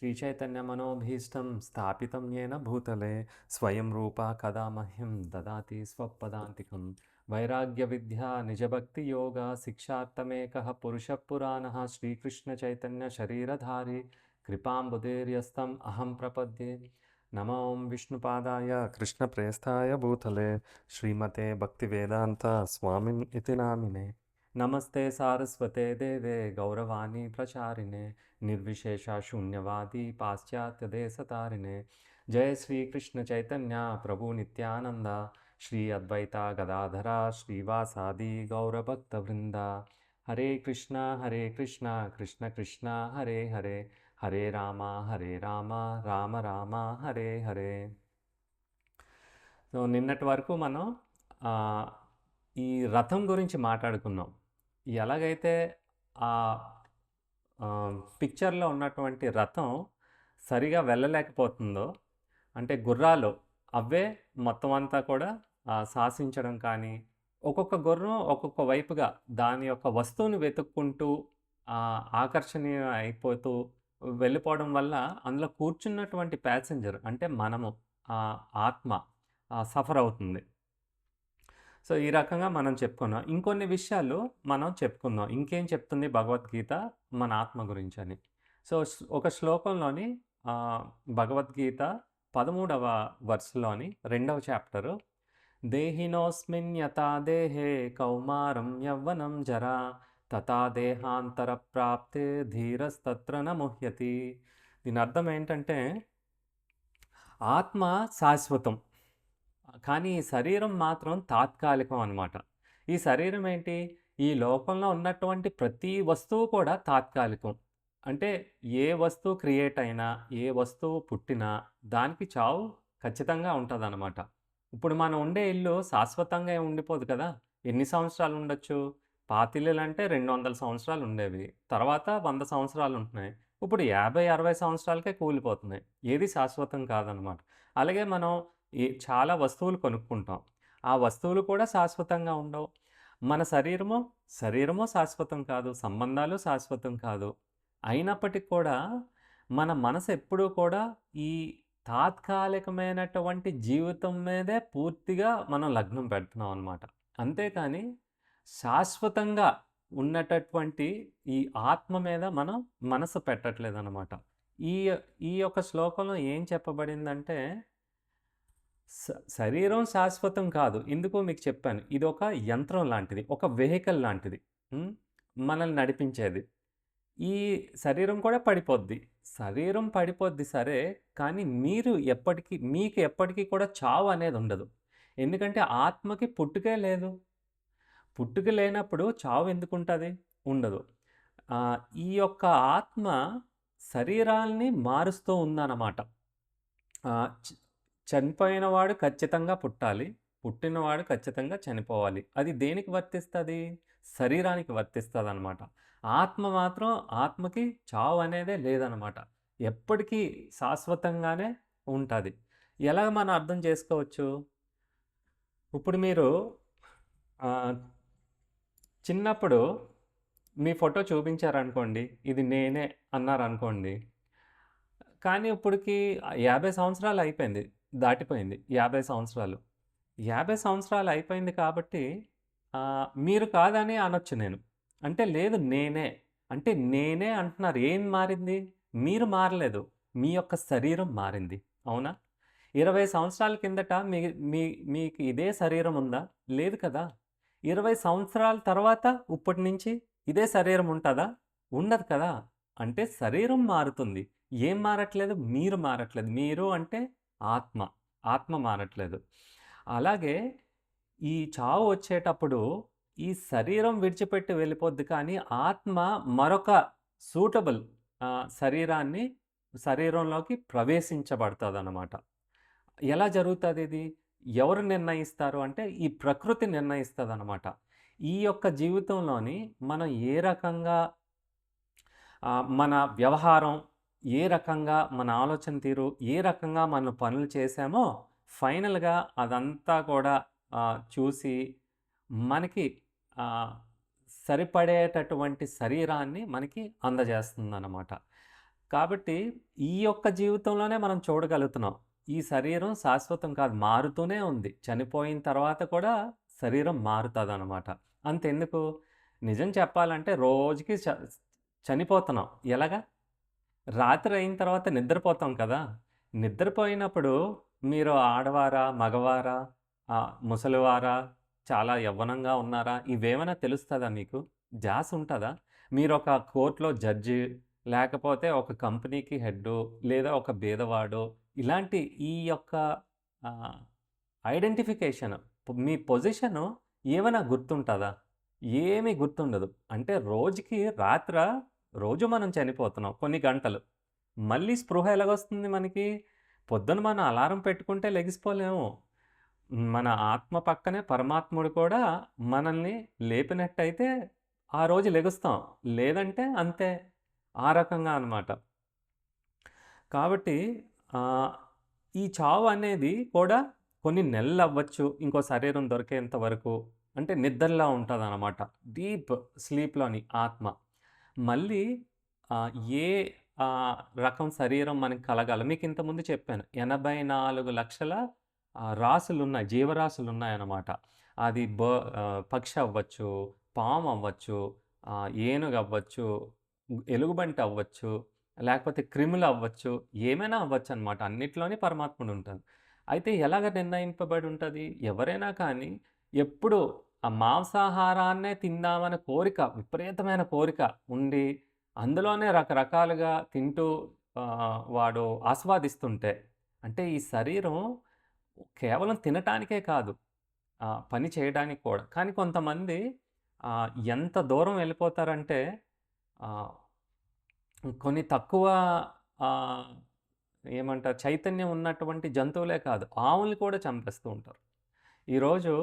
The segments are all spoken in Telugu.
श्रीचैतन्यमनोभीष्टं स्थापितं येन भूतले स्वयं रूपा कदा मह्यं ददाति स्वपदान्तिकं वैराग्यविद्या निजभक्तियोगा शिक्षार्थमेकः पुरुषः पुराणः श्रीकृष्णचैतन्यशरीरधारी कृपाम्बुधेर्यस्तम् अहं प्रपद्ये नमो विष्णुपादाय कृष्णप्रेष्ठाय भूतले श्रीमते भक्तिवेदान्त स्वामिन् इति नामिने नमस्ते सारस्वते देवे गौरवाणी प्रचारिणे निर्विशेषा शून्यवादी पाश्चात्यदेशतारिणे जय श्री कृष्ण चैतन्य प्रभु नित्यानंद श्री अद्वैता गदाधरा श्रीवासादि गौरभक्तवृंदा हरे कृष्णा कृष्ण कृष्ण हरे हरे हरे राम राम राम हरे हरे. సో నిన్నటి వరకు మనం ఈ రథం గురించి మాట్లాడుకున్నాం. ఎలాగైతే ఆ పిక్చర్లో ఉన్నటువంటి రథం సరిగా వెళ్ళలేకపోతుందో, అంటే గుర్రాలు అవే మొత్తం అంతా కూడా శాసించడం కానీ, ఒక్కొక్క గుర్రం ఒక్కొక్క వైపుగా దాని యొక్క వస్తువుని వెతుక్కుంటూ ఆకర్షణీయ అయిపోతూ వెళ్ళిపోవడం వల్ల అందులో కూర్చున్నటువంటి ప్యాసింజర్ అంటే మనము ఆత్మ సఫర్ అవుతుంది. సో ఈ రకంగా మనం చెప్పుకున్నాం. ఇంకొన్ని విషయాలు మనం చెప్పుకుందాం. ఇంకేం చెప్తుంది భగవద్గీత మన ఆత్మ గురించి అని. సో ఒక శ్లోకంలోని భగవద్గీత 13వ వర్స్‌లోని 2వ చాప్టరు, దేహినోస్మిన్ యథా దేహే కౌమారం యవ్వనం జరా తథా దేహాంతర ప్రాప్తే ధీరస్తత్ర న ముహ్యతి. దీని అర్థం ఏంటంటే, ఆత్మ శాశ్వతం, కానీ ఈ శరీరం మాత్రం తాత్కాలికం అన్నమాట. ఈ శరీరం ఏంటి? ఈ లోకంలో ఉన్నటువంటి ప్రతి వస్తువు కూడా తాత్కాలికం. అంటే ఏ వస్తువు క్రియేట్ అయినా, ఏ వస్తువు పుట్టినా దానికి చావు ఖచ్చితంగా ఉంటుందన్నమాట. ఇప్పుడు మనం ఉండే ఇల్లు శాశ్వతంగా ఉండిపోదు కదా. ఎన్ని సంవత్సరాలు ఉండొచ్చు? పాతిల్లులు అంటే 200 సంవత్సరాలు ఉండేవి, తర్వాత 100 సంవత్సరాలు ఉంటున్నాయి. ఇప్పుడు 50-60 సంవత్సరాలకే కూలిపోతున్నాయి. ఏది శాశ్వతం కాదనమాట. అలాగే మనం చాలా వస్తువులు కొనుక్కుంటాం. ఆ వస్తువులు కూడా శాశ్వతంగా ఉండవు. మన శరీరము శాశ్వతం కాదు, సంబంధాలు శాశ్వతం కాదు. అయినప్పటికీ కూడా మన మనసు ఎప్పుడూ కూడా ఈ తాత్కాలికమైనటువంటి జీవితం మీదే పూర్తిగా మనం లగ్నం పెడుతున్నాం అన్నమాట. అంతేకాని శాశ్వతంగా ఉన్నటటువంటి ఈ ఆత్మ మీద మనం మనసు పెట్టట్లేదన్నమాట. ఈ ఈ యొక్క శ్లోకంలో ఏం చెప్పబడిందంటే, శరీరం శాశ్వతం కాదు. ఎందుకో మీకు చెప్పాను. ఇది ఒక యంత్రం లాంటిది, ఒక వెహికల్ లాంటిది, మనల్ని నడిపించేది. ఈ శరీరం కూడా పడిపోద్ది. శరీరం పడిపోద్ది సరే, కానీ మీకు ఎప్పటికీ కూడా చావు అనేది ఉండదు. ఎందుకంటే ఆత్మకి పుట్టుకే లేదు. పుట్టుక లేనప్పుడు చావు ఎందుకుంటుంది? ఉండదు. ఈ యొక్క ఆత్మ శరీరాల్ని మారుస్తూ ఉందన్నమాట. చనిపోయినవాడు ఖచ్చితంగా పుట్టాలి, పుట్టినవాడు ఖచ్చితంగా చనిపోవాలి. అది దేనికి వర్తిస్తుంది? శరీరానికి వర్తిస్తుంది అనమాట. ఆత్మ మాత్రం, ఆత్మకి చావు అనేదే లేదనమాట. ఎప్పటికీ శాశ్వతంగానే ఉంటుంది. ఎలాగ మనం అర్థం చేసుకోవచ్చు? ఇప్పుడు మీరు చిన్నప్పుడు మీ ఫోటో చూపించారనుకోండి, ఇది నేనే అన్నారనుకోండి. కానీ ఇప్పటికి 50 సంవత్సరాలు అయిపోయింది, దాటిపోయింది 50 సంవత్సరాలు. 50 సంవత్సరాలు అయిపోయింది కాబట్టి మీరు కాదని అనొచ్చు నేను. అంటే లేదు నేనే. అంటే నేనే అంటున్నారు. ఏం మారింది? మీరు మారలేదు, మీ యొక్క శరీరం మారింది. అవునా? 20 సంవత్సరాల కిందట మీకు ఇదే శరీరం ఉందా? లేదు కదా. 20 సంవత్సరాల తర్వాత ఇప్పటి నుంచి ఇదే శరీరం ఉంటుందా? ఉండదు కదా. అంటే శరీరం మారుతుంది, ఏం మారట్లేదు? మీరు మారట్లేదు. మీరు అంటే ఆత్మ మారట్లేదు. అలాగే ఈ చావు వచ్చేటప్పుడు ఈ శరీరం విడిచిపెట్టి వెళ్ళిపోద్ది, కానీ ఆత్మ మరొక సూటబుల్ శరీరంలోకి ప్రవేశించబడుతుంది అన్నమాట. ఎలా జరుగుతుంది ఇది? ఎవరు నిర్ణయిస్తారు అంటే, ఈ ప్రకృతి నిర్ణయిస్తుంది అన్నమాట. ఈ యొక్క జీవితంలోని మనం ఏ రకంగా మన వ్యవహారం, ఏ రకంగా మన ఆలోచన తీరు, ఏ రకంగా మనం పనులు చేసామో ఫైనల్గా అదంతా కూడా చూసి మనకి సరిపడేటటువంటి శరీరాన్ని మనకి అందజేస్తుందన్నమాట. కాబట్టి ఈ యొక్క జీవితంలోనే మనం చూడగలుగుతున్నాం. ఈ శరీరం శాశ్వతం కాదు. మారుతూనే ఉంది. చనిపోయిన తర్వాత కూడా శరీరం మారుతదనమాట. అంతెందుకు నిజం చెప్పాలంటే రోజుకి చనిపోతున్నాం. ఎలాగా? రాత్రి అయిన తర్వాత నిద్రపోతాం కదా! నిద్రపోయినప్పుడు మీరు ఆడవారా? మగవారా? ముసలివారా? చాలా యవ్వనంగా ఉన్నారా? ఇవేమైనా తెలుస్తదా మీకు? ధ్యాస ఉంటదా? మీరొక కోర్ట్‌లో జడ్జి, లేకపోతే ఒక కంపెనీకి హెడ్డు, లేదా ఒక బీదవాడో, ఇలాంటి ఈ యొక్క ఆహ్, ఐడెంటిఫికేషన్ మీ పొజిషను ఏమైనా గుర్తుంటదా? ఏమీ గుర్తుండదు. అంటే రోజుకి రోజు మనం చనిపోతున్నాం కొన్ని గంటలు. మళ్ళీ స్పృహ ఎలాగొస్తుంది మనకి? పొద్దున మనం అలారం పెట్టుకుంటే లెగిసిపోలేము. మన ఆత్మ పక్కనే పరమాత్ముడు కూడా మనల్ని లేపినట్టయితే ఆ రోజు లెగుస్తాం. లేదంటే అంతే. ఆ రకంగా అనమాట. కాబట్టి ఆహ్, ఈ చావు అనేది కూడా కొన్ని నెలలవ్వచ్చు. ఇంకో శరీరం దొరికేంత వరకు. అంటే నిద్రలా ఉంటదనమాట. డీప్ స్లీప్‌లోని ఆత్మ. మళ్ళీ ఆహ్, ఏ రకం శరీరం మనకి కలగాలి. మీకింతకుముందు చెప్పాను. 84,00,000 రాసులున్నాయి. జీవరాశులున్నాయనమాట. అది పక్షి అవ్వచ్చు, పాము అవ్వచ్చు, ఏనుగవ్వచ్చు, ఎలుగుబంటి అవ్వచ్చు, లేకపోతే క్రిములవ్వచ్చు, ఏమైనా అవ్వచ్చనమాట. అన్నిట్లోని పరమాత్ముడుంటాడు. అయితే ఎలాగ నిర్ణయింపబడి ఉంటది? ఎవరైనా కానీ ఎప్పుడు ఆ మాంసాహారాన్నే తిందామనే కోరిక, విపరీతమైన కోరిక ఉండి, అందులోనే రకరకాలుగా తింటూ వాడు ఆస్వాదిస్తుంటే, అంటే ఈ శరీరం కేవలం తినటానికే కాదు, పని చేయడానికి కూడా. కానీ కొంతమంది ఎంత దూరం వెళ్ళిపోతారంటే ఆహ్, కొన్ని తక్కువ ఆహ్, ఏమంటారు చైతన్యం ఉన్నటువంటి జంతువులే కాదు, ఆవుల్ని కూడా చంపేస్తూ ఉంటారు. ఈరోజు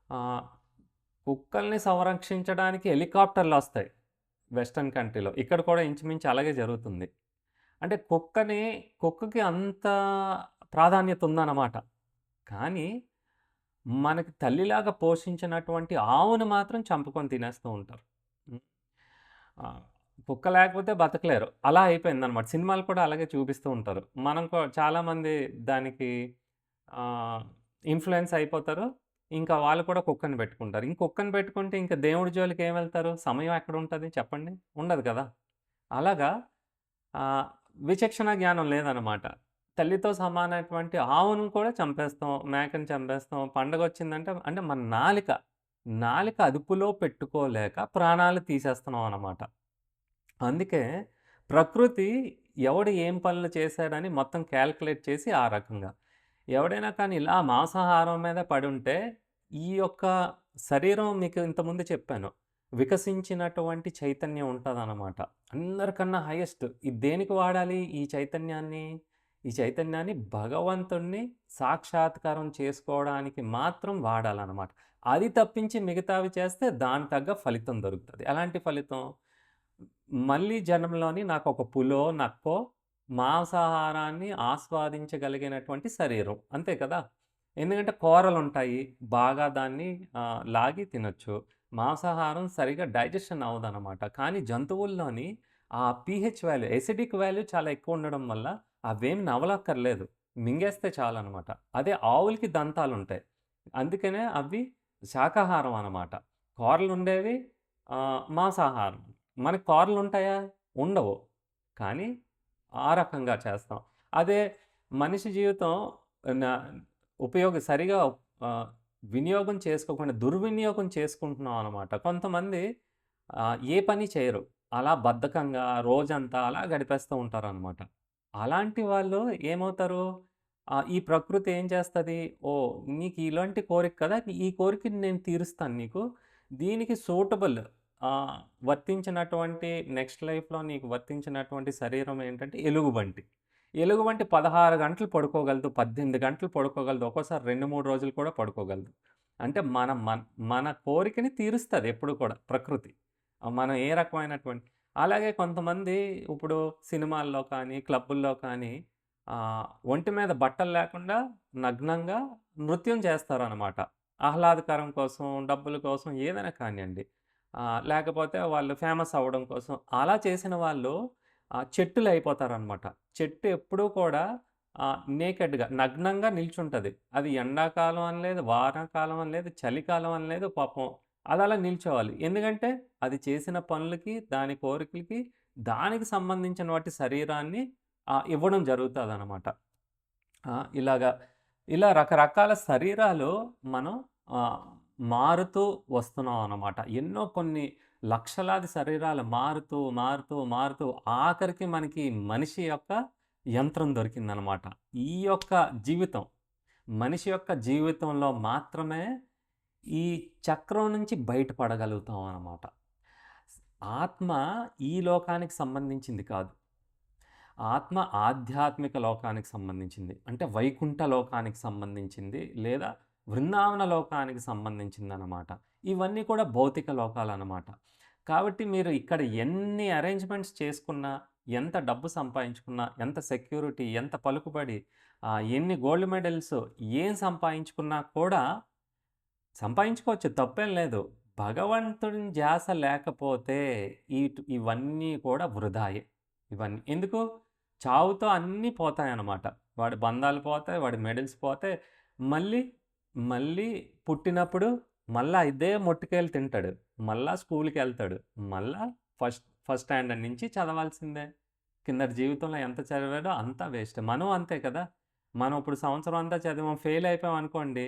ఆహ్, కుక్కల్ని సంరక్షించడానికి హెలికాప్టర్‌లొస్తాయి వెస్టర్న్ కంట్రీలో. ఇక్కడ కూడా ఇంచుమించు అలాగే జరుగుతుంది. అంటే కుక్కకి అంత ప్రాధాన్యత ఉందన్నమాట. కానీ మనకి తల్లిలాగా పోషించినటువంటి ఆవును మాత్రం చంపుకొని తినేస్తూ ఉంటారు. హ్మ్. ఆహ్, కుక్క లేకపోతే బతకలేరు. అలా అయిపోయిందనమాట. సినిమాలు కూడా అలాగే చూపిస్తూ ఉంటారు. మనం చాలామంది దానికి ఆహ్, ఇన్‌ఫ్లూయెన్స్ అయిపోతారు. ఇంకా వాళ్ళు కూడా కుక్కని పెట్టుకుంటారు. కుక్కని పెట్టుకుంటే ఇంక దేవుడి జోలికి ఏం వెళ్తారు? సమయం ఎక్కడుంటది చెప్పండి? ఉండదు కదా! అలాగా ఆహ్, విచక్షణ జ్ఞానం లేదనమాట. తల్లితో సమానమైనటువంటి ఆవును కూడా చంపేస్తాం. మేకని చంపేస్తాం. పండగొచ్చిందంటే అంటే మన నాలిక అదుపులో పెట్టుకోలేక ప్రాణాలు తీసేస్తున్నాం అనమాట. అందుకే ప్రకృతి ఎవడు ఏం పనులు చేశాడని మొత్తం కాలిక్యులేట్ చేసి ఆ రకంగా. ఎవడైనా కానీ ఇలా మాంసాహారం మీద పడుంటే, ఈ యొక్క శరీరం మీకు ఇంతకుముందు చెప్పాను. వికసించినటువంటి చైతన్యం ఉంటదనమాట. అందరికన్నా హైయెస్ట్. ఇది దేనికి వాడాలి ఈ చైతన్యాన్ని? ఈ చైతన్యాన్ని భగవంతుడిని సాక్షాత్కారం చేసుకోవడానికి మాత్రం వాడాలనమాట. అది తప్పించి మిగతావి చేస్తే దానికి తగ్గ ఫలితం దొరుకుతది. ఎలాంటి ఫలితం? మళ్ళీ జన్మలోని నాకొక పులో, నక్కో మాంసాహారాన్ని ఆస్వాదించగలిగినటువంటి శరీరం. అంతే కదా! ఎందుకంటే కూరలుంటాయి. బాగా దాన్ని లాగి తినొచ్చు. మాంసాహారం సరిగ్గా డైజెషన్ అవ్వదనమాట. కానీ జంతువుల్లోని ఆ పీహెచ్ వాల్యూ, ఎసిడిక్ వాల్యూ చాలా ఎక్కువుండడం వల్ల అవేమి నవలక్కర్లేదు. మింగేస్తే చాలనమాట. అదే ఆవులకి దంతాలుంటాయి. అందుకనే అవి శాకాహారం అనమాట. కూరలుండేవి మాంసాహారం. మనకు కూరలుంటాయా? ఉండవు. కానీ ఆ రకంగా చేస్తాం. అదే మనిషి జీవితం న సరిగా ఆహ్, వినియోగం చేసుకోకుండా దుర్వినియోగం చేసుకుంటున్నాం అనమాట. కొంతమంది ఏ పని చేయరు. అలా బద్ధకంగా రోజంతా అలా గడిపేస్తూ ఉంటారనమాట. అలాంటి వాళ్ళు ఏమవుతారు? ఈ ప్రకృతి ఏం చేస్తది? ఓహ్! నీకు ఇలాంటి కోరిక కదా! ఈ కోరికని నేను తీరుస్తాను నీకు. దీనికి సూటబుల్ ఆహ్, వర్తించినటువంటి నెక్స్ట్ లైఫ్‌లో నీకు వర్తించినటువంటి శరీరం ఏంటంటే ఎలుగుబంటి. ఎలుగుబంటి 16 గంటలు పడుకోగలదు, 18 గంటలు పడుకోగలదు. ఒక్కోసారి 2, 3 రోజులు కూడా పడుకోగలదు. అంటే మన కోరికని తీరుస్తది ఎప్పుడు కూడా ప్రకృతి. మనం ఏ రకమైనటువంటి అలాగే కొంతమంది ఇప్పుడు సినిమాల్లో కానీ, క్లబ్బుల్లో కానీ ఒంటి మీద బట్టలు లేకుండా నగ్నంగా నృత్యం చేస్తారనమాట. ఆహ్లాదకరం కోసం, డబ్బుల కోసం ఏదైనా కానియండి. లేకపోతే వాళ్ళు ఫేమస్ అవ్వడం కోసం. అలా చేసిన వాళ్ళు చెట్టులు అయిపోతారనమాట. చెట్టు ఎప్పుడూ కూడా నేకెడ్‌గా నగ్నంగా నిల్చుంటది. అది ఎండాకాలం అని లేదు, వానాకాలం అని లేదు, చలికాలం అని లేదు. పాపం అదలా నిల్చోవాలి. ఎందుకంటే అది చేసిన పనులకి, దాని కోరికలకి, దానికి సంబంధించిన వాటి శరీరాన్ని ఇవ్వడం జరుగుతదనమాట. ఇలాగా ఇలా రకరకాల శరీరాలు మనం ఆహ్, మారుతూ వస్తున్నాం అన్నమాట. ఎన్నో కొన్ని లక్షలాది శరీరాలు మారుతూ, మారుతూ, మారుతూ ఆఖరికి మనకి మనిషి యొక్క యంత్రం దొరికిందనమాట. ఈ యొక్క జీవితం, మనిషి యొక్క జీవితంలో మాత్రమే ఈ చక్రం నుంచి బయటపడగలుగుతాం అన్నమాట. ఆత్మ ఈ లోకానికి సంబంధించింది కాదు. ఆత్మ ఆధ్యాత్మిక లోకానికి సంబంధించింది. అంటే వైకుంఠ లోకానికి సంబంధించింది. లేదా బృందావన లోకానికి సంబంధించిందనమాట. ఇవన్నీ కూడా భౌతిక లోకాలనమాట. కాబట్టి మీరు ఇక్కడ ఎన్ని అరేంజ్‌మెంట్స్ చేసుకున్నా, ఎంత డబ్బు సంపాదించుకున్నా, ఎంత సెక్యూరిటీ, ఎంత పలుకుబడి, ఎన్ని గోల్డ్ మెడల్స్ ఏం సంపాదించుకున్నా కూడా సంపాదించుకోవచ్చు తప్పేం లేదు. భగవంతుని ధ్యాస లేకపోతే ఇవన్నీ కూడా వృధాయే. ఇవన్నీ. ఎందుకు? చావుతో అన్నీ పోతాయన్నమాట. వాడి బంధాలు పోతాయి, వాడి మెడల్స్ పోతాయి. మళ్ళీ, మళ్ళీ పుట్టినప్పుడు మళ్ళా ఇదే మొట్టికాయలు తింటాడు. మళ్ళా స్కూలుకెళ్తాడు. మళ్ళా ఫస్ట్ ఫస్ట్ స్టాండర్డ్ నుంచి చదవాల్సిందే. కిందటి జీవితంలో ఎంత చదివాడో అంతా వేస్ట్. మనం అంతే కదా! మనం ఇప్పుడు సంవత్సరం అంతా చదివాం, ఫెయిల్ అయిపోయామనుకోండి,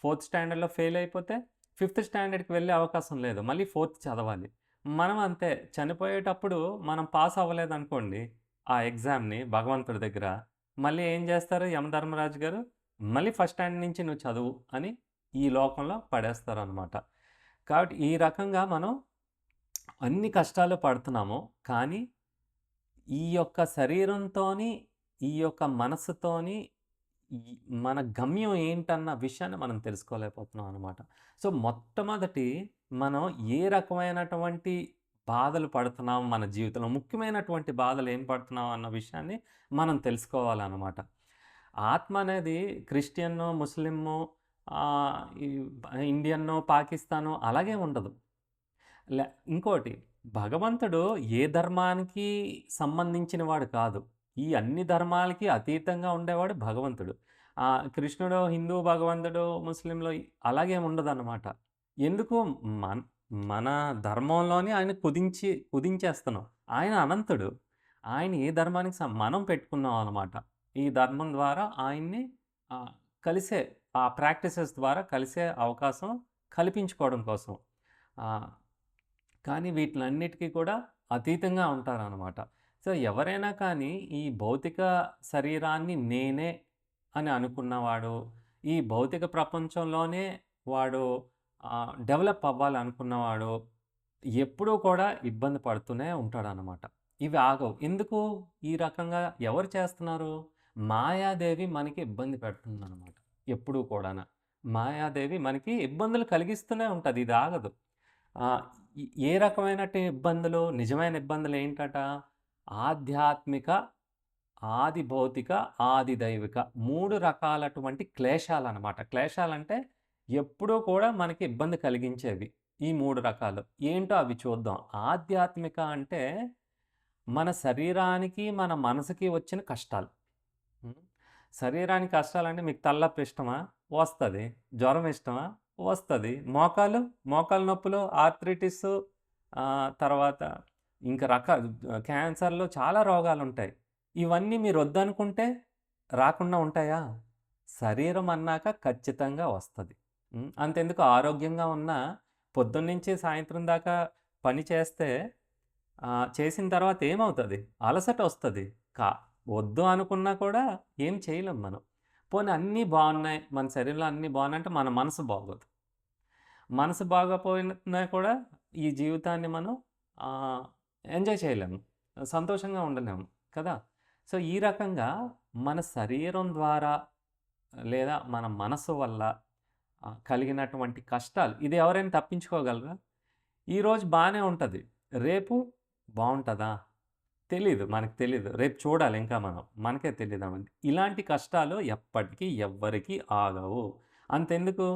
ఫోర్త్ స్టాండర్డ్‌లో ఫెయిల్ అయిపోతే, ఫిఫ్త్ స్టాండర్డ్‌కి వెళ్ళే అవకాశం లేదు. మళ్ళీ ఫోర్త్ చదవాలి. మనం అంతే చనిపోయేటప్పుడు మనం పాస్ అవ్వలేదనుకోండి ఆ ఎగ్జామ్‌ని భగవంతుడి దగ్గర, మళ్ళీ ఏం చేస్తారు యమధర్మరాజు గారు, మళ్ళీ ఫస్ట్ స్టాండర్డ్ నుంచి నువ్వు చదువు అని ఈ లోకంలో పడేస్తారనమాట. కాబట్టి ఈ రకంగా మనం అన్ని కష్టాలు పడుతున్నాము. కానీ ఈ యొక్క శరీరంతోని, ఈ యొక్క మనస్సుతోని ఈ మన గమ్యం ఏంటన్న విషయాన్ని మనం తెలుసుకోలేకపోతున్నాం అనమాట. సో, మొట్టమొదటి మనం ఏ రకమైనటువంటి బాధలు పడుతున్నాం మన జీవితంలో, ముఖ్యమైనటువంటి బాధలు ఏం పడుతున్నాం అన్న విషయాన్ని మనం తెలుసుకోవాలనమాట. ఆత్మ అనేది క్రిస్టియను, ముస్లిము, ఆహ్, ఈ ఇండియను, పాకిస్తాను అలాగే ఉండదు. లే ఇంకోటి భగవంతుడు ఏ ధర్మానికి సంబంధించిన వాడు కాదు. ఈ అన్ని ధర్మాలకి అతీతంగా ఉండేవాడు భగవంతుడు. కృష్ణుడు హిందూ భగవంతుడు, ముస్లింలో అలాగేమి ఉండదనమాట. ఎందుకు మన మన ధర్మంలోనే ఆయన కుదించేస్తున్నాం. ఆయన అనంతుడు. ఆయన ఏ ధర్మానికి మనం పెట్టుకున్నాం అనమాట. ఈ ధర్మం ద్వారా ఆయన్ని ఆహ్, కలిసే ప్రాక్టీసెస్ ద్వారా కలిసే అవకాశం కల్పించుకోవడం కోసం. ఆహ్ కానీ వీటిలన్నిటికి కూడా అతీతంగా ఉంటారనమాట. సో, ఎవరైనా కానీ ఈ భౌతిక శరీరాన్ని నేనే అని అనుకున్నవాడు, ఈ భౌతిక ప్రపంచంలోనే వాడు డెవలప్ అవ్వాలనుకున్నవాడు, ఎప్పుడూ కూడా ఇబ్బంది పడుతూనే ఉంటాడనమాట. ఇవి ఆగవు. ఎందుకు ఈ రకంగా ఎవరు చేస్తున్నారు? మాయాదేవి మనకి ఇబ్బంది పెడుతుందనమాట. ఎప్పుడూ కూడాన. మాయాదేవి మనకి ఇబ్బందులు కలిగిస్తూనే ఉంటది. ఇది ఆగదు. ఆహ్, ఏ రకమైనటి ఇబ్బందులు? నిజమైన ఇబ్బందులేంటట? ఆధ్యాత్మిక, ఆది భౌతిక, ఆది దైవిక 3 రకాలటువంటి క్లేశాలనమాట. క్లేశాలంటే ఎప్పుడూ కూడా మనకి ఇబ్బంది కలిగించేవి. ఈ 3 రకాలు. ఏంటో అవి చూద్దాం. ఆధ్యాత్మిక అంటే మన శరీరానికి, మన మనసుకి వచ్చిన కష్టాలు. హ్మ్. శరీరానికి కష్టాలంటే మీకు తలనొప్పి ఇష్టమా? వస్తది. జ్వరం ఇష్టమా? వస్తది. మోకాలు నొప్పులు, ఆర్థరైటిసు, తర్వాత ఇంక క్యాన్సర్‌లు చాలా రోగాలుంటాయి. ఇవన్నీ మీరొద్దనుకుంటే రాకుండా ఉంటాయా? శరీరం అన్నాక ఖచ్చితంగా వస్తది. అంతెందుకు ఆరోగ్యంగా ఉన్నా పొద్దున్నుంచి సాయంత్రం దాకా పని చేస్తే చేసిన తర్వాత ఏమవుతది? అలసటొస్తది. కా వద్దు అనుకున్నా కూడా ఏం చేయలేం మనం. పోనీ అన్నీ బావున్నాయి, మన శరీరంలో అన్నీ బావున్నాయంటే మన మనసు బాగోదు. మనసు బాగోపోయినా కూడా ఈ జీవితాన్ని మనం ఆహ్, ఎంజాయ్ చేయలేము. సంతోషంగా ఉండలేము కదా! సో, ఈ రకంగా మన శరీరం ద్వారా లేదా మన మనసు వల్ల కలిగినటువంటి కష్టాలు ఇది ఎవరైనా తప్పించుకోగలరా? ఈరోజు బానే ఉంటది. రేపు బావుంటదా? తెలీదు. మనకు తెలీదు. రేపు చూడాలి ఇంకా మనం. మనకే తెలీదవన్నీ. ఇలాంటి కష్టాలు ఎప్పటికి ఎవ్వరికీ ఆగవు. అంతెందుకు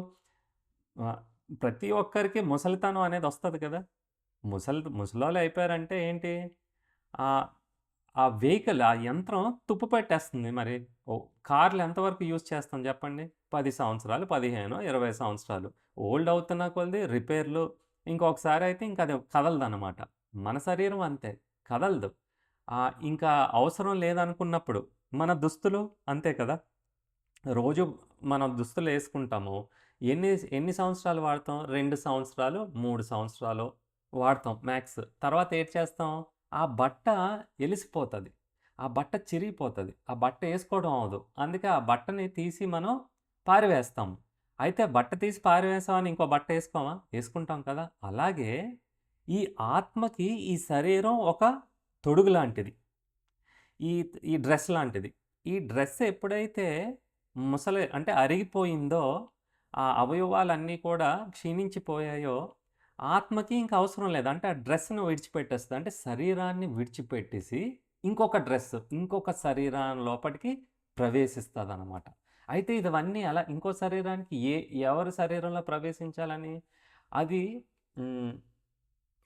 ఆహ్, ప్రతి ఒక్కరికి ముసలితనం అనేదొస్తది కదా! ముసలోళ్ళు అయిపోయారంటే ఏంటి? ఆహ్, ఆ వెహికల్, ఆ యంత్రం తుప్పు పట్టేస్తుంది. మరి కార్లు ఎంతవరకు యూజ్ చేస్తాం చెప్పండి? 10 సంవత్సరాలు, 15, 20 సంవత్సరాలు. ఓల్డ్ అవుతున్న కొద్దీ రిపేర్లు, ఇంకొకసారయితే ఇంక అది కదలదనమాట. మన శరీరం అంతే. కదలదు. ఇంకా అవసరం లేదనుకున్నప్పుడు మన దుస్తులు అంతే కదా! రోజు మనం దుస్తులేసుకుంటాము. ఎన్ని ఎన్ని సంవత్సరాలు వాడతాం? 2 సంవత్సరాలు, 3 సంవత్సరాలు వాడతాం మ్యాక్స్. తర్వాత ఏటి చేస్తాం? ఆ బట్ట ఎలిసిపోతది. ఆ బట్ట చిరిగిపోతది. ఆ బట్ట ఏసుకోవడం అవ్వదు. అందుకే ఆ బట్టని తీసి మనం పారవేస్తాం. అయితే బట్ట తీసి పారవేసామని ఇంకో బట్ట ఏసుకోమా? ఏసుకుంటాం కదా! అలాగే ఈ ఆత్మకి ఈ శరీరం ఒక తొడుగు లాంటిది. ఈ ఈ డ్రెస్ లాంటిది. ఈ డ్రెస్ ఎప్పుడైతే అంటే అరిగిపోయిందో, ఆ అవయవాలన్నీ కూడా క్షీణించిపోయాయో, ఆత్మకి ఇంక అవసరం లేదు. అంటే ఆ డ్రెస్‌ని విడిచిపెట్టేస్తది. అంటే శరీరాన్ని విడిచిపెట్టేసి ఇంకొక శరీరం లోపటికి ప్రవేశిస్తదనమాట. అయితే ఇవన్నీ ఎలా ఇంకో శరీరానికి ఎవరి శరీరంలో ప్రవేశించాలని? అది హ్మ్.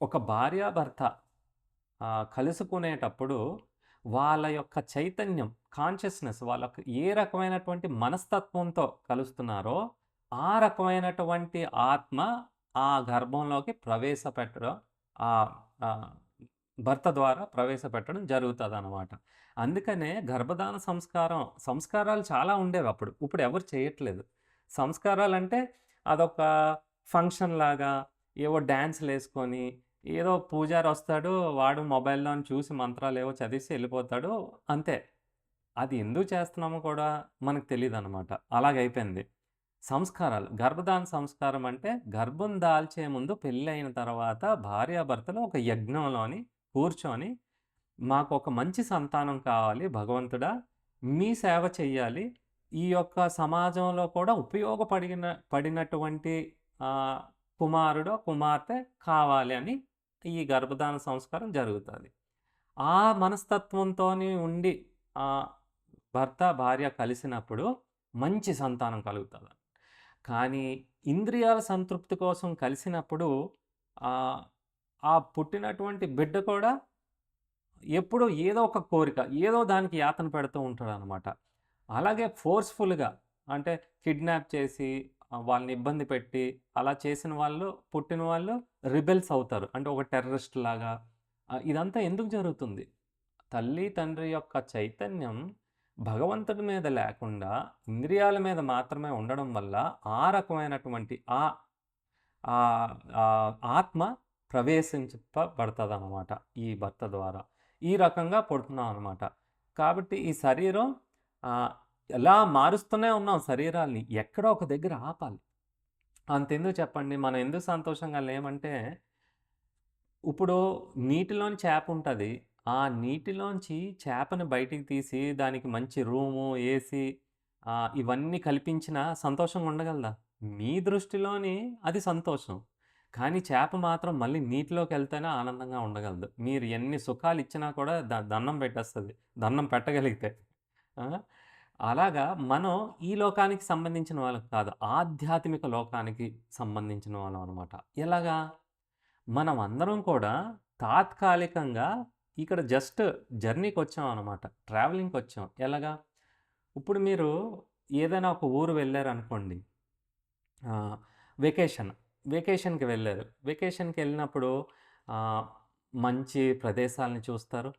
ఒక భార్యాభర్త కలుసుకునేటప్పుడు వాళ్ళ యొక్క చైతన్యం, కాన్షియస్‌నెస్ వాళ్ళకి ఏ రకమైనటువంటి మనస్తత్వంతో కలుస్తున్నారో, ఆ రకమైనటువంటి ఆత్మ ఆ గర్భంలోకి ప్రవేశపెట్టడం ఆహ్, ఆహ్, భర్త ద్వారా ప్రవేశపెట్టడం జరుగుతదనమాట. అందుకనే గర్భధాన సంస్కారాలు చాలా ఉండేవప్పుడు. ఇప్పుడు ఎవరు చేయట్లేదు. సంస్కారాలంటే అదొక ఫంక్షన్‌లాగా ఏవో డాన్స్‌లేసుకొని ఏదో పూజారొస్తాడు. వాడు మొబైల్‌లోని చూసి మంత్రాలేవో చదివేసి ఎళ్ళిపోతాడు. అంతే. అది ఎందుకు చేస్తున్నామో కూడా మనకు తెలీదనమాట. అలాగైపోయింది. గర్భధాన సంస్కారం అంటే గర్భం దాల్చే ముందు పెళ్లయిన తర్వాత భార్యాభర్తలు ఒక యజ్ఞంలోని కూర్చొని, మాకొక మంచి సంతానం కావాలి భగవంతుడా! మీ సేవ చెయ్యాలి. ఈ యొక్క సమాజంలో కూడా పడినటువంటి ఆహ్, కుమారుడో, కుమార్తె కావాలి అని ఈ గర్భధాన సంస్కారం జరుగుతది. ఆ మనస్తత్వంతోని ఉండి ఆహ్, భర్త, భార్య కలిసినప్పుడు మంచి సంతానం కలుగుతది. కానీ ఇంద్రియాల సంతృప్తి కోసం కలిసినప్పుడు ఆహ్, ఆ పుట్టినటువంటి బిడ్డ కూడా ఎప్పుడో ఏదో ఒక కోరిక, ఏదో దానికి యాతన పెడుతూ ఉంటాడనమాట. అలాగే ఫోర్స్‌ఫుల్‌గా అంటే కిడ్నాప్ చేసి వాళ్ళని ఇబ్బంది పెట్టి అలా చేసిన వాళ్ళు, పుట్టిన వాళ్ళు రిబెల్స్ అవుతారు. అంటే ఒక టెర్రరిస్ట్ లాగా. ఇదంతా ఎందుకు జరుగుతుంది? తల్లి, తండ్రి యొక్క చైతన్యం భగవంతుడి మీద లేకుండా ఇంద్రియాల మీద మాత్రమే ఉండడం వల్ల ఆ రకమైనటువంటి ఆహ్, ఆత్మ ప్రవేశింపబడతదనమాట ఈ భర్త ద్వారా. ఈ రకంగా పుడుతున్నామనమాట. కాబట్టి ఈ శరీరం ఆహ్, ఎలా మారుస్తూనే ఉన్నాం శరీరాల్ని. ఎక్కడో ఒక దగ్గర ఆపాలి. అంతెందుకు చెప్పండి? మనం ఎందుకు సంతోషంగా లేమంటే, ఇప్పుడు నీటిలోని చేపుంటది. ఆ నీటిలోంచి చేపని బయటికి తీసి దానికి మంచి రూము, ఏసీ ఇవన్నీ కల్పించినా సంతోషంగా ఉండగలదా? మీ దృష్టిలోని అది సంతోషం. కానీ చేప మాత్రం మళ్ళీ నీటిలోకెళ్తేనే ఆనందంగా ఉండగలదు. మీరు ఎన్ని సుఖాలిచ్చినా కూడా దండం పెట్టేస్తది. దండం పెట్టగలిగితే. ఆ! అలాగా మనం ఈ లోకానికి సంబంధించిన వాళ్ళం కాదు. ఆధ్యాత్మిక లోకానికి సంబంధించిన వాళ్ళం అనమాట. ఎలాగా? మనమందరం కూడా తాత్కాలికంగా ఇక్కడ జస్ట్ జర్నీకొచ్చామనమాట. ట్రావెలింగ్‌కొచ్చాం. ఎలాగా? ఇప్పుడు మీరు ఏదైనా ఒక ఊరు వెళ్లారనుకోండి. ఆహ్, వెకేషన్. వెకేషన్‌కి వెళ్లారు. వెకేషన్‌కెళ్ళినప్పుడు ఆహ్, మంచి ప్రదేశాలను చూస్తారు.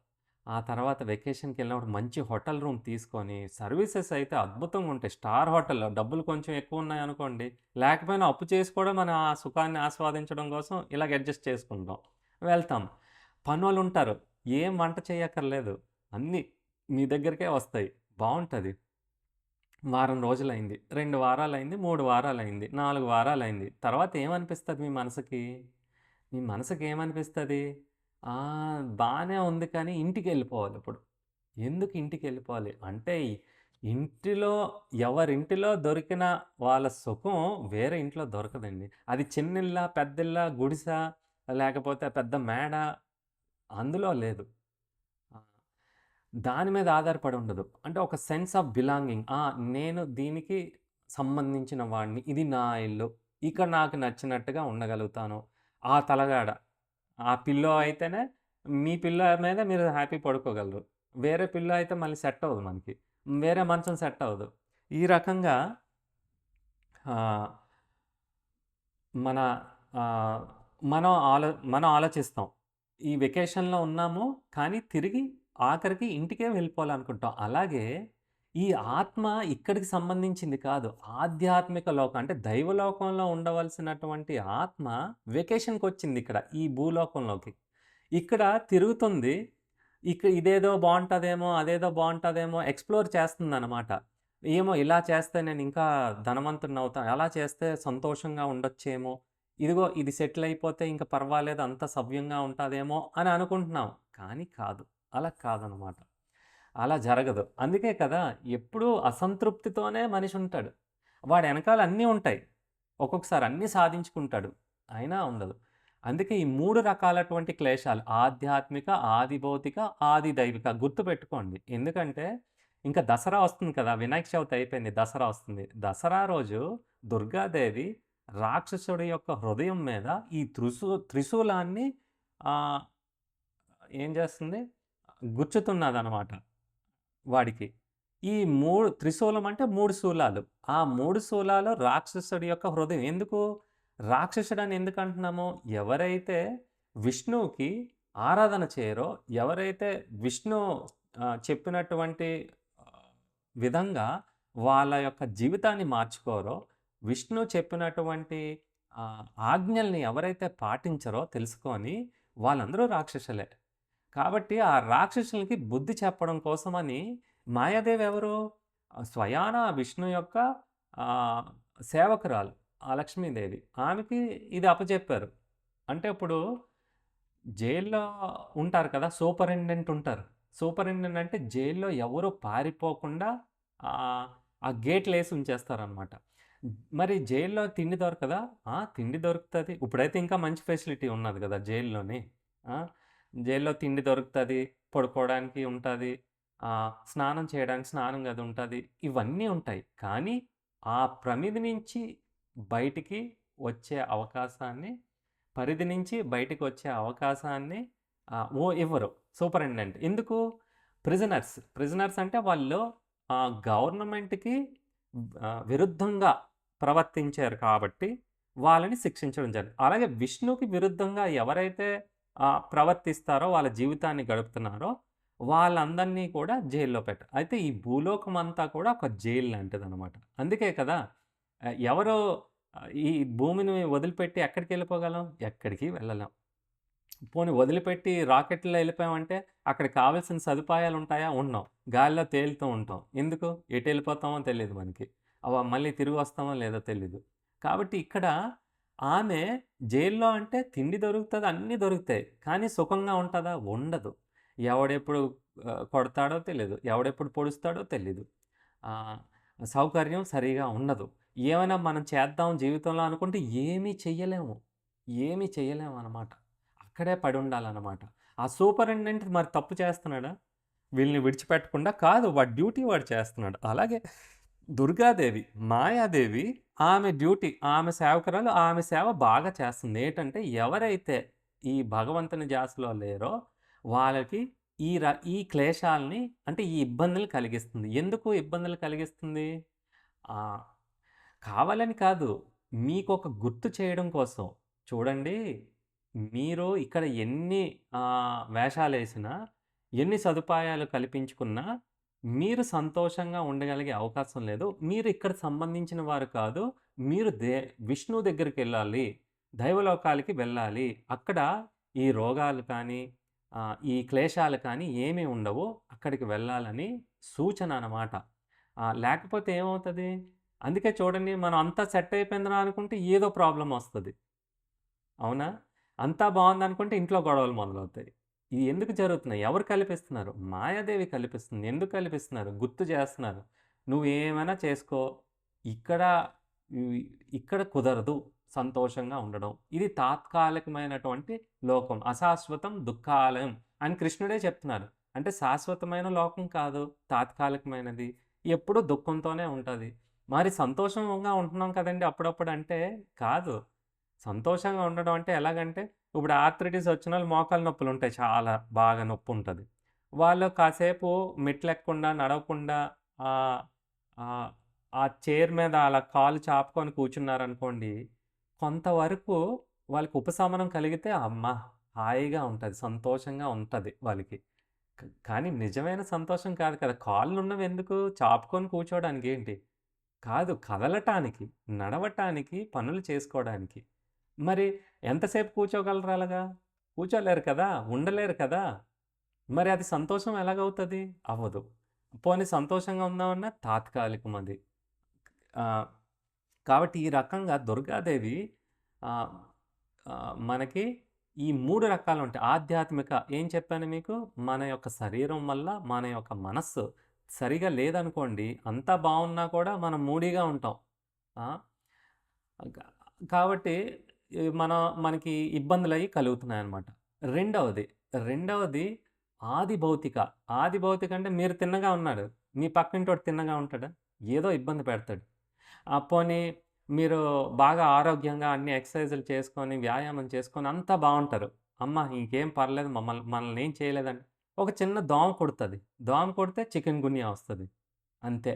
ఆ తర్వాత వెకేషన్‌కెళ్ళినప్పుడు మంచి హోటల్ రూమ్ తీసుకొని, సర్వీసెస్ అయితే అద్భుతంగుంటాయి. స్టార్ హోటల్ డబ్బులు కొంచెం ఎక్కువున్నాయనుకోండి, లేకపోయినా అప్పు చేసి కూడా మనం ఆ సుఖాన్ని ఆస్వాదించడం కోసం ఇలాగ అడ్జస్ట్ చేసుకుంటాం. వెళ్తాం. పనోళ్ళుంటారు. ఏం వంట చేయక్కర్లేదు. అన్నీ మీ దగ్గరికే వస్తాయి. బావుంటది. వారం రోజులైంది, 2 వారాలైంది, 3 వారాలైంది, 4 వారాలైంది. తర్వాత ఏమనిపిస్తది మీ మనసుకి? మీ మనసుకేమనిపిస్తది? బానే ఉంది కానీ ఇంటికెళ్ళిపోవాలిప్పుడు. ఎందుకు ఇంటికెళ్ళిపోవాలి? అంటే ఇంటిలో ఎవరింటిలో దొరికిన వాళ్ళ సుఖం వేరే ఇంట్లో దొరకదండి. అది చిన్నిల్లా, పెద్దిల్లా, గుడిసా, లేకపోతే పెద్ద మేడ అందులో లేదు. ఆ! దాని మీద ఆధారపడి ఉండదు. అంటే ఒక సెన్స్ ఆఫ్ బిలాంగింగ్. నేను దీనికి సంబంధించిన వాడిని. ఇది నా ఇల్లు. ఇక్కడ నాకు నచ్చినట్టుగా ఉండగలుగుతాను. ఆ తలగాడ. ఆ పిల్లో అయితేనే మీ పిల్లో మీద మీరు హ్యాపీ పడుకోగలరు. వేరే పిల్లో అయితే మళ్ళీ సెట్ అవ్వదు మనకి. వేరే మంచం సెట్ అవ్వదు. ఈ రకంగా ఆహ్, మన ఆహ్, మనం ఆలోచిస్తాం. ఈ వెకేషన్‌లో ఉన్నాము, కానీ తిరిగి ఆఖరికి ఇంటికే వెళ్ళిపోవాలనుకుంటాం. అలాగే ఈ ఆత్మ ఇక్కడికి సంబంధించింది కాదు. ఆధ్యాత్మిక లోకం అంటే దైవలోకంలో ఉండవలసినటువంటి ఆత్మ వెకేషన్‌కొచ్చిందిక్కడ ఈ భూలోకంలోకి. ఇక్కడ తిరుగుతుంది. ఇదేదో బావుంటదేమో, అదేదో బావుంటదేమో ఎక్స్‌ప్లోర్ చేస్తుందనమాట. ఏమో ఇలా చేస్తే నేనింకా ధనవంతుడినవుతా, అలా చేస్తే సంతోషంగా ఉండొచ్చేమో, ఇదిగో ఇది సెటిల్ అయిపోతే ఇంక పర్వాలేదు అంతా సవ్యంగా ఉంటాదేమో అని అనుకుంటున్నాం. కానీ కాదు. అలా కాదనమాట. అలా జరగదు. అందుకే కదా ఎప్పుడూ అసంతృప్తితోనే మనిషుంటాడు. వాడి ఎనకాల అన్నీ ఉంటాయి. ఒక్కొక్కసారి అన్నీ సాధించుకుంటాడు. అయినా ఉండదు. అందుకే ఈ 3 రకాలటువంటి క్లేశాలు ఆధ్యాత్మిక, ఆది భౌతిక, ఆది దైవిక గుర్తుపెట్టుకోండి. ఎందుకంటే ఇంకా దసరా వస్తుంది కదా! వినాయక చవితి అయిపోయింది. దసరా వస్తుంది. దసరా రోజు దుర్గాదేవి రాక్షసుడి యొక్క హృదయం మీద ఈ త్రిశూలాన్ని ఆహ్, ఏం చేస్తుంది? గుచ్చుతున్నదనమాట వాడికి. ఈ త్రిశూలం అంటే 3 శూలాలు. ఆ 3 శూలాలు రాక్షసుడి యొక్క హృదయం. ఎందుకు? రాక్షసుడని ఎందుకంటున్నాము? ఎవరైతే విష్ణువుకి ఆరాధన చేయరో, ఎవరైతే విష్ణు చెప్పినటువంటి ఆహ్, విధంగా వాళ్ళ యొక్క జీవితాన్ని మార్చుకోరో, విష్ణు చెప్పినటువంటి ఆజ్ఞల్ని ఎవరైతే పాటించరో తెలుసుకొని వాళ్ళందరూ రాక్షసులే. కాబట్టి ఆ రాక్షసులకి బుద్ధి చెప్పడం కోసమని మాయాదేవి ఎవరు? స్వయాన విష్ణు యొక్క ఆహ్, సేవకురాలు ఆ లక్ష్మీదేవి. ఆమెకి ఇది అప్పజెప్పారు. అంటే ఇప్పుడు జైల్‌లో ఉంటారు కదా! సూపరింటెండెంట్ ఉంటారు. సూపరింటెండెంట్ అంటే జైల్‌లో ఎవరు పారిపోకుండా ఆ గేట్‌లేసి ఉంచేస్తారనమాట. మరి జైల్‌లో తిండి దొరకదా? తిండి దొరుకుతది. ఇప్పుడైతే ఇంకా మంచి ఫెసిలిటీ ఉన్నది కదా! జైల్‌లోని. ఆ! జైల్‌లో తిండి దొరుకుతది. పడుకోవడానికి ఉంటది. స్నానం చేయడానికి స్నానం గది ఉంటది. ఇవన్నీ ఉంటాయి. కానీ ఆ ప్రమిది నుంచి బయటికి వచ్చే అవకాశాన్ని, పరిధి నుంచి బయటికొచ్చే అవకాశాన్ని ఇవ్వరు సూపరింటెండెంట్. ఎందుకు? ప్రిజనర్స్. ప్రిజనర్స్ అంటే వాళ్ళు గవర్నమెంట్‌కి విరుద్ధంగా ప్రవర్తించారు కాబట్టి వాళ్ళని శిక్షించడం జరిగింది. అలాగే విష్ణుకి విరుద్ధంగా ఎవరైతే ప్రవర్తిస్తారో, వాళ్ళ జీవితాన్ని గడుపుతున్నారో వాళ్ళందరినీ కూడా జైల్లో పెట్టారు. అయితే ఈ భూలోకం అంతా కూడా ఒక జైలు లాంటిదనమాట. అందుకే కదా! ఎవరు ఈ భూమిని వదిలిపెట్టి ఎక్కడికెళ్ళిపోగలం? ఎక్కడికి వెళ్ళలేం. పోనీ వదిలిపెట్టి రాకెట్‌లో ఎళ్ళిపోయామంటే అక్కడికి కావాల్సిన సదుపాయాలుంటాయా? ఉండవు. గాలిలో తేలుతూ ఉంటాం. ఎందుకు? ఎటెళ్ళిపోతామో తెలీదు మనకి. మళ్ళీ తిరిగొస్తామో లేదో తెలీదు. కాబట్టి ఇక్కడ ఆమె జైల్‌లో అంటే తిండి దొరుకుతది, అన్నీ దొరుకుతాయి. కానీ సుఖంగా ఉంటదా? ఉండదు. ఎవడెప్పుడు కొడతాడో తెలీదు. ఎవడెప్పుడు పొడుస్తాడో తెలీదు. ఆహ్, సౌకర్యం సరిగా ఉండదు. ఏమైనా మనం చేద్దాం జీవితంలో అనుకుంటే ఏమీ చెయ్యలేము. ఏమీ చెయ్యలేమనమాట. అక్కడే పడుండాలనమాట. ఆ సూపరింటెండెంట్ మరి తప్పు చేస్తున్నాడా? వీళ్ళని విడిచిపెట్టకుండా కాదు. వాడి డ్యూటీ వాడు చేస్తున్నాడు. అలాగే దుర్గాదేవి, మాయాదేవి ఆమె డ్యూటీ, ఆమె సేవకురాలు ఆమె సేవ బాగా చేస్తుంది. ఏటంటే ఎవరైతే ఈ భగవంతుని ధ్యాసలో లేరో వాళ్ళకి ఈ క్లేశాల్ని అంటే ఈ ఇబ్బందులు కలిగిస్తుంది. ఎందుకు ఇబ్బందులు కలిగిస్తుంది? ఆహ్, కావాలని కాదు. మీకొక గుర్తు చేయడం కోసం. చూడండి, మీరు ఇక్కడ ఎన్ని వేషాలేసినా, ఎన్ని సదుపాయాలు కల్పించుకున్నా, మీరు సంతోషంగా ఉండగలిగే అవకాశం లేదు. మీరు ఇక్కడ సంబంధించిన వారు కాదు. మీరు విష్ణువు దగ్గరికెళ్ళాలి. దైవలోకాలకి వెళ్ళాలి. అక్కడ ఈ రోగాలు కానీ, ఈ క్లేశాలు కానీ ఏమీ ఉండవు. అక్కడికి వెళ్ళాలని సూచన అనమాట. లేకపోతే ఏమవుతది? అందుకే చూడండి మనం అంతా సెట్ అయిపోయిందిరా అనుకుంటే ఏదో ప్రాబ్లమ్ వస్తది. అవునా? అంతా బావుందనుకుంటే ఇంట్లో గొడవలు మొదలవుతాయి. ఇది ఎందుకు జరుగుతున్నాయి? ఎవరు కల్పిస్తున్నారు? మాయాదేవి కల్పిస్తుంది. ఎందుకు కల్పిస్తున్నారు? గుర్తు చేస్తున్నారు. నువ్వేమైనా చేసుకో. ఇక్కడ ఇ ఇక్కడ కుదరదు సంతోషంగా ఉండడం. ఇది తాత్కాలికమైనటువంటి లోకం. అశాశ్వతం దుఃఖాలయం అని కృష్ణుడే చెప్తున్నారు. అంటే శాశ్వతమైన లోకం కాదు. తాత్కాలికమైనది. ఎప్పుడూ దుఃఖంతోనే ఉంటది. మరి సంతోషంగా ఉంటున్నాం కదండీ అప్పుడప్పుడు అంటే కాదు. సంతోషంగా ఉండడం అంటే ఎలాగంటే, ఇప్పుడు ఆర్థరైటిస్ వచ్చినోళ్ళు మోకాలు నొప్పులుంటాయి చాలా బాగా నొప్పుంటది. వాళ్ళు కాసేపు మెట్లెక్కకుండా, నడవకుండా ఆహ్, ఆహ్, ఆ చైర్ మీద అలా కాలు చాపుకొని కూర్చున్నారనుకోండి, కొంతవరకు వాళ్ళకి ఉపశమనం కలిగితే హమ్మా! హాయిగా ఉంటది. సంతోషంగా ఉంటది వాళ్ళకి. కానీ నిజమైన సంతోషం కాదు కదా! కాళ్ళున్నవెందుకు? చాపుకొని కూర్చోడానికేంటి? కాదు. కదలటానికి, నడవటానికి, పనులు చేసుకోడానికి. మరి ఎంతసేపు కూర్చోగలరు అలాగా? కూర్చోలేరు కదా! ఉండలేరు కదా! మరి అది సంతోషం ఎలాగవుతది? అవ్వదు. పోనీ సంతోషంగా ఉందామన్నా తాత్కాలికం అది. ఆహ్, కాబట్టి ఈ రకంగా దుర్గాదేవి ఆహ్, మనకి ఈ 3 రకాలుంటాయి. ఆధ్యాత్మిక ఏం చెప్పాను మీకు? మన యొక్క శరీరం వల్ల మన యొక్క మనస్సు సరిగా లేదనుకోండి, అంతా బావున్నా కూడా మనం మూడీగా ఉంటాం. ఆ! క కాబట్టి మనకి ఇబ్బందులయి కలుగుతున్నాయనమాట. రెండవది, రెండవది ఆది భౌతిక. ఆది భౌతిక అంటే మీరు తిన్నగా ఉన్నాడు. మీ పక్కింటోడు తిన్నగా ఉంటాడా? ఏదో ఇబ్బంది పెడతాడు. పోనీ మీరు బాగా ఆరోగ్యంగా అన్ని ఎక్సర్‌సైజులు చేసుకొని, వ్యాయామం చేసుకొని అంతా బావుంటారు. అమ్మ ఇంకేం పర్లేదు మనల్నేం చేయలేదంటే, ఒక చిన్న దోమ కుడతది. దోమ కుడితే చికెన్ గున్యా వస్తది. అంతే.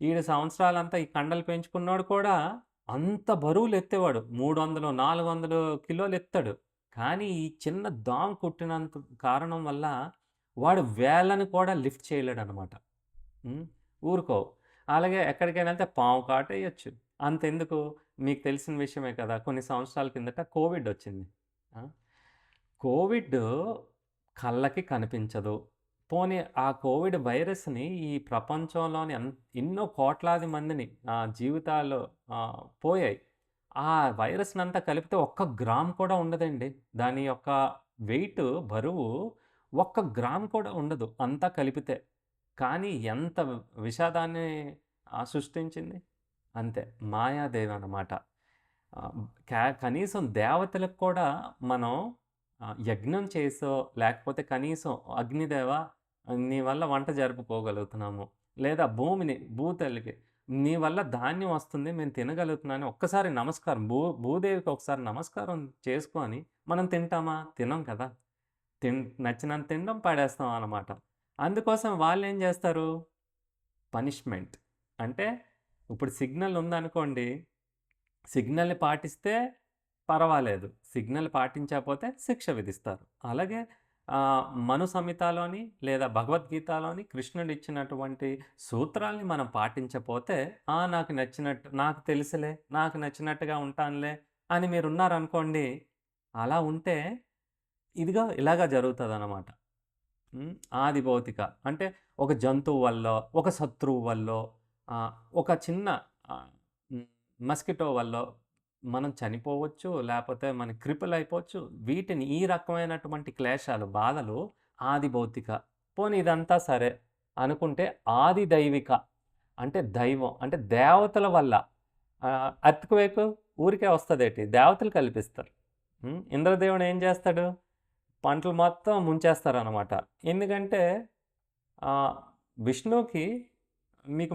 ఈడు సంవత్సరాలంతా ఈ కండలు పెంచుకున్నోడు కూడా అంత బరువులెత్తేవాడు. 300, 400 కిలోలెత్తాడు. కానీ ఈ చిన్న దోమ కుట్టినంత కారణం వల్ల వాడు వేళ్ళని కూడా లిఫ్ట్ చేయలేడనమాట. హ్మ్. ఊరుకోవు. అలాగే ఎక్కడికైనా ఎళ్తే పాము కాటేయొచ్చు. అంతెందుకు మీకు తెలిసిన విషయమే కదా! కొన్ని సంవత్సరాల కిందట కోవిడొచ్చింది. ఆ! కోవిడ్ కళ్ళకి కనిపించదు. పోనీ ఆ కోవిడ్ వైరస్‌ని ఈ ప్రపంచంలోని ఎన్నో కోట్లాది మందిని జీవితాలు పోయాయి. ఆ వైరస్‌నంతా కలిపితే ఒక్క గ్రామ్ కూడా ఉండదండి. దాని యొక్క వెయిట్ బరువు ఒక్క గ్రామ్ కూడా ఉండదు అంతా కలిపితే. కానీ ఎంత విషాదాన్ని సృష్టించింది. అంతే మాయాదేవనమాట. ఆహ్, కనీసం దేవతలకు కూడా మనం యజ్ఞం చేసో, లేకపోతే కనీసం అగ్నిదేవా నీ వల్ల వంట జరుపుకోగలుగుతున్నాము. లేదా భూతల్లికి నీ వల్ల ధాన్యం వస్తుంది. మేము తినగలుగుతున్నాను. ఒక్కసారి నమస్కారం భూదేవికి ఒకసారి నమస్కారం చేసుకొని మనం తింటామా? తినం కదా! నచ్చినంత తినడం, పడేస్తాం అన్నమాట. అందుకోసం వాళ్ళేం జేస్తారు? పనిష్మెంట్. అంటే ఇప్పుడు సిగ్నల్ ఉందనుకోండి, సిగ్నల్‌ని పాటిస్తే పర్వాలేదు. సిగ్నల్ పాటించకపోతే శిక్ష విధిస్తారు. అలాగే మను సంహితలోని లేదా భగవద్గీతలోని కృష్ణుడు ఇచ్చినటువంటి సూత్రాల్ని మనం పాటించపోతే, నాకు నచ్చినట్టు నాకు తెలుసులే, నాకు నచ్చినట్టుగా ఉంటానులే అని మీరున్నారనుకోండి, అలా ఉంటే ఇదిగో ఇలాగ జరుగుతదనమాట. హ్మ్. ఆది భౌతిక. అంటే ఒక జంతువు వల్లో, ఒక శత్రువు వల్లో, ఆహ్, ఒక చిన్న ఆహ్, హ్మ్. మస్కిటో వల్లో మనం చనిపోవచ్చు. లేపోతే మనం క్రిపుల్ అయిపోవచ్చు. వీటిని ఈ రకమైనటువంటి క్లేశాలు, బాధలు ఆది భౌతిక. పోనీ ఇదంతా సరే అనుకుంటే ఆది దైవిక. అంటే దైవం. అంటే దేవతల వల్ల ఎర్త్‌క్వేక్ ఊరికే వస్తదేటి? దేవతలు కల్పిస్తారు. హ్మ్. ఇంద్రదేవుడు ఏం చేస్తాడు? పంటలు మొత్తం ముంచేస్తారనమాట. ఎందుకంటే ఆహ్, విష్ణువుకి మీకు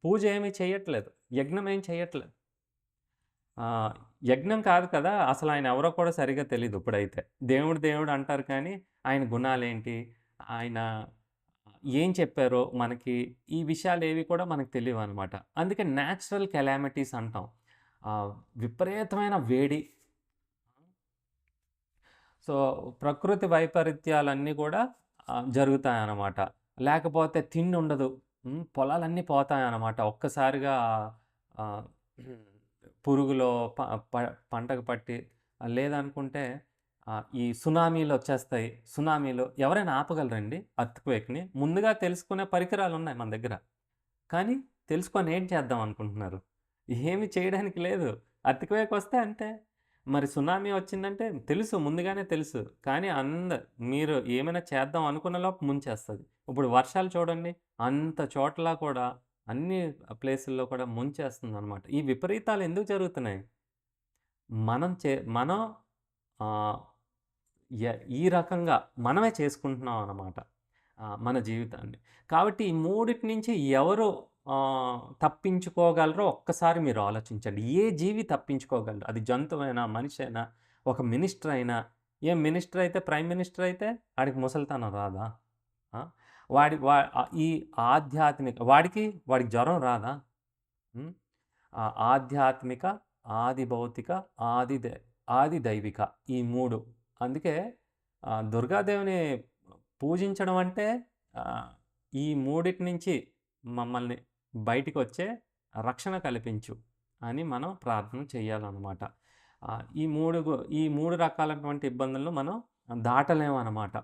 పూజ ఏమి చెయ్యట్లేదు. యజ్ఞం ఏం చెయ్యట్లేదు. ఆహ్, యజ్ఞం కాదు కదా! అసలాయన ఎవరో కూడా సరిగ్గా తెలీదు ఇప్పుడైతే. దేవుడు దేవుడు అంటారు కానీ, ఆయన గుణాలేంటి? ఆయన ఏం చెప్పారో మనకి ఈ విషయాలేవి కూడా మనకు తెలీవనమాట. అందుకే నేచురల్ కెలామిటీస్ అంటాం. ఆహ్, విపరీతమైన వేడి సో, ప్రకృతి వైపరీత్యాలన్నీ గూడా జరుగుతాయనమాట. లేకపోతే తిండుండదు. హ్మ్. పొలాలన్నీ పోతాయనమాట. ఒక్కసారిగా ఆహ్, పురుగులో ప ప పంటకు పట్టి లేదనుకుంటే ఈ సునామీలొచ్చేస్తాయి. సునామీలు ఎవరైనా ఆపగలరండి ఎర్త్‌క్వేక్‌ని? ముందుగా తెలుసుకునే పరికరాలున్నాయి మన దగ్గర. కానీ తెలుసుకొని ఏం చేద్దాం అనుకుంటున్నారు? ఏమి చేయడానికి లేదు. ఎర్త్‌క్వేకొస్తే అంతే. మరి సునామీ వచ్చిందంటే తెలుసు. ముందుగానే తెలుసు. కానీ మీరు ఏమైనా చేద్దాం అనుకున్న లోపు ముంచేస్తది. ఇప్పుడు వర్షాలు చూడండి. అంత చోట్ల కూడా అన్ని ప్లేసుల్లో కూడా ముంచేస్తుందనమాట. ఈ విపరీతాలు ఎందుకు జరుగుతున్నాయి? మనం ఆహ్, ఈ రకంగా మనమే చేసుకుంటున్నాం అన్నమాట. మన జీవితాన్ని. కాబట్టి ఈ మూడిటి నుంచి ఎవరు తప్పించుకోగలరో ఒక్కసారి మీరు ఆలోచించండి. ఏ జీవి తప్పించుకోగలరు? అది జంతువైనా, మనిషైనా, ఒక మినిస్టర్ అయినా ఏం మినిస్టర్ అయితే, ప్రైమ్ మినిస్టర్ అయితే ఆడికి ముసలితనం రాదా? ఆ! ఈ ఆధ్యాత్మిక వాడికి జ్వరం రాదా? హ్మ్. ఆధ్యాత్మిక, ఆది భౌతిక, ఆది ద ఆది దైవిక ఈ 3. అందుకే దుర్గాదేవిని పూజించడం అంటే ఆహ్, ఈ మూడిటి నుంచి మమ్మల్ని బయటికొచ్చే రక్షణ కల్పించు అని మనం ప్రార్థన చేయాలనమాట. ఈ 3 రకాలైనటువంటి ఇబ్బందులను మనం దాటలేమనమాట.